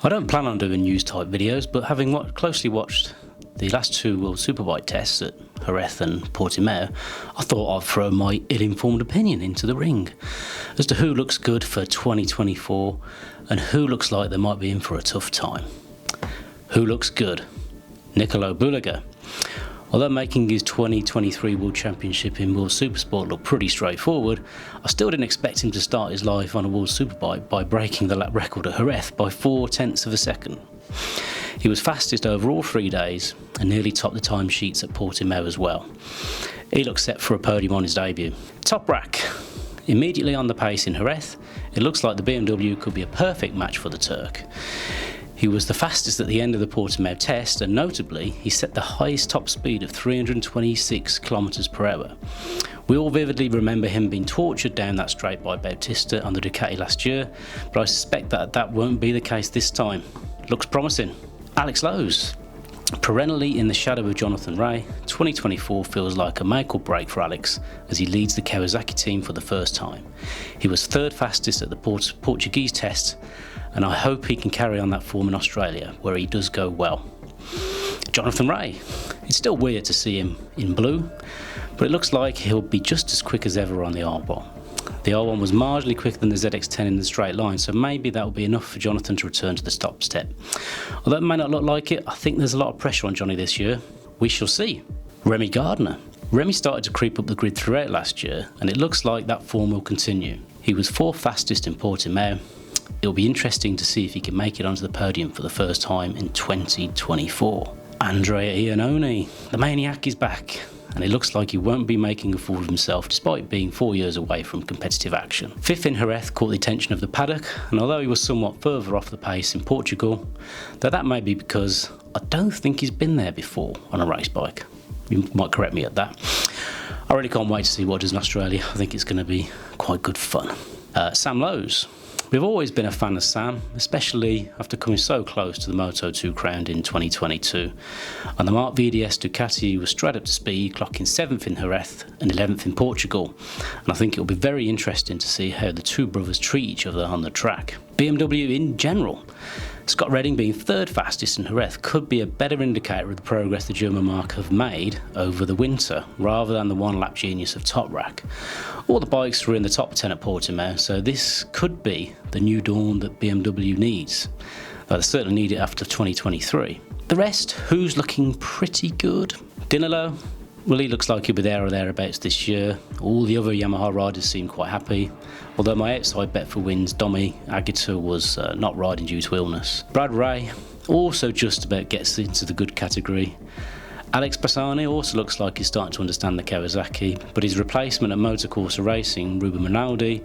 I don't plan on doing news type videos, but having closely watched the last two World Superbike tests at Jerez and Portimao, I thought I'd throw my ill-informed opinion into the ring as to who looks good for 2024 and who looks like they might be in for a tough time. Who looks good? Nicolo Bulliger. Although making his 2023 World Championship in World Supersport look pretty straightforward, I still didn't expect him to start his life on a World Superbike by breaking the lap record at Jerez by 0.4 of a second. He was fastest over all 3 days and nearly topped the timesheets at Portimao as well. He looks set for a podium on his debut. Top rack. Immediately on the pace in Jerez, it looks like the BMW could be a perfect match for the Turk. He was the fastest at the end of the Portimao test, and notably, he set the highest top speed of 326 km per hour. We all vividly remember him being tortured down that straight by Bautista on the Ducati last year, but I suspect that won't be the case this time. Looks promising. Alex Lowes. Perennially in the shadow of Jonathan Rea, 2024 feels like a make or break for Alex as he leads the Kawasaki team for the first time. He was third fastest at the Portuguese test, and I hope he can carry on that form in Australia, where he does go well. Jonathan Rea. It's still weird to see him in blue, but it looks like he'll be just as quick as ever on the R1. The R1 was marginally quicker than the ZX10 in the straight line, so maybe that will be enough for Jonathan to return to the top step. Although it may not look like it, I think there's a lot of pressure on Johnny this year. We shall see. Remy Gardner. Remy started to creep up the grid throughout last year, and it looks like that form will continue. He was fourth fastest in Portimao. It'll be interesting to see if he can make it onto the podium for the first time in 2024. Andrea Iannone. The maniac is back, and it looks like he won't be making a fool of himself despite being 4 years away from competitive action. Fifth in Jerez caught the attention of the paddock, and although he was somewhat further off the pace in Portugal, though that may be because I don't think he's been there before on a race bike. You might correct me at that. I really can't wait to see what he does in Australia. I think it's going to be quite good fun. Sam Lowes. We've always been a fan of Sam, especially after coming so close to the Moto2 crown in 2022. On the Mark VDS Ducati, he was straight up to speed, clocking 7th in Jerez and 11th in Portugal. And I think it'll be very interesting to see how the two brothers treat each other on the track. BMW in general. Scott Redding being third fastest in Jerez could be a better indicator of the progress the German marque have made over the winter, rather than the one-lap genius of Top Rack. All the bikes were in the top 10 at Portimao, so this could be the new dawn that BMW needs. They certainly need it after 2023. The rest, who's looking pretty good? Dinolo. Well, he looks like he'll be there or thereabouts this year. All the other Yamaha riders seem quite happy, although my outside bet for wins, Domi Agita, was not riding due to illness. Brad Ray also just about gets into the good category. Alex Bassani also looks like he's starting to understand the Kawasaki, but his replacement at Motocorsa Racing, Ruben Rinaldi,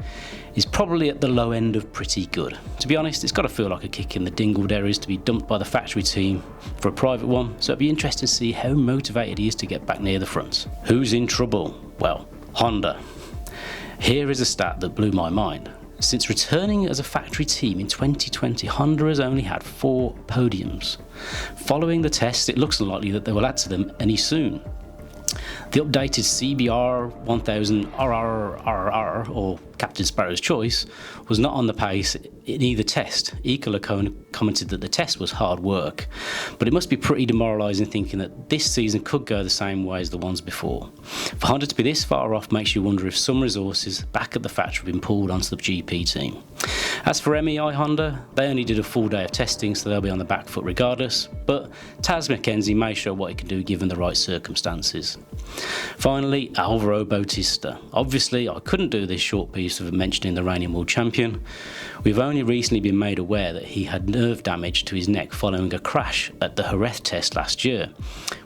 is probably at the low end of pretty good. To be honest, it's got to feel like a kick in the dingleberries to be dumped by the factory team for a private one, so it'd be interesting to see how motivated he is to get back near the front. Who's in trouble? Well, Honda. Here is a stat that blew my mind. Since returning as a factory team in 2020, Honda has only had 4 podiums. Following the test, it looks unlikely that they will add to them any soon. The updated CBR 1000 RRRR, or Captain Sparrow's Choice, was not on the pace in either test. Ika commented that the test was hard work, but it must be pretty demoralising thinking that this season could go the same way as the ones before. For Honda to be this far off makes you wonder if some resources back at the factory have been pulled onto the GP team. As for MEI Honda, they only did a full day of testing, so they'll be on the back foot regardless, but Taz McKenzie may show what he can do given the right circumstances. Finally, Alvaro Bautista. Obviously, I couldn't do this short piece of mentioning the reigning world champion. We've only recently been made aware that he had nerve damage to his neck following a crash at the Jerez test last year,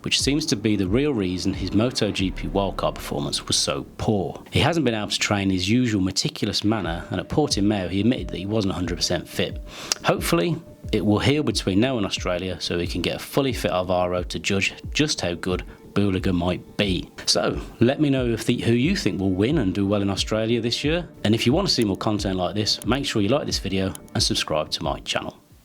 which seems to be the real reason his MotoGP wildcard performance was so poor. He hasn't been able to train in his usual meticulous manner, and at Portimao he admitted that he wasn't 100% fit. Hopefully, it will heal between now and Australia so we can get a fully fit Alvaro to judge just how good Bulliger might be. So let me know who you think will win and do well in Australia this year, and if you want to see more content like this, make sure you like this video and subscribe to my channel.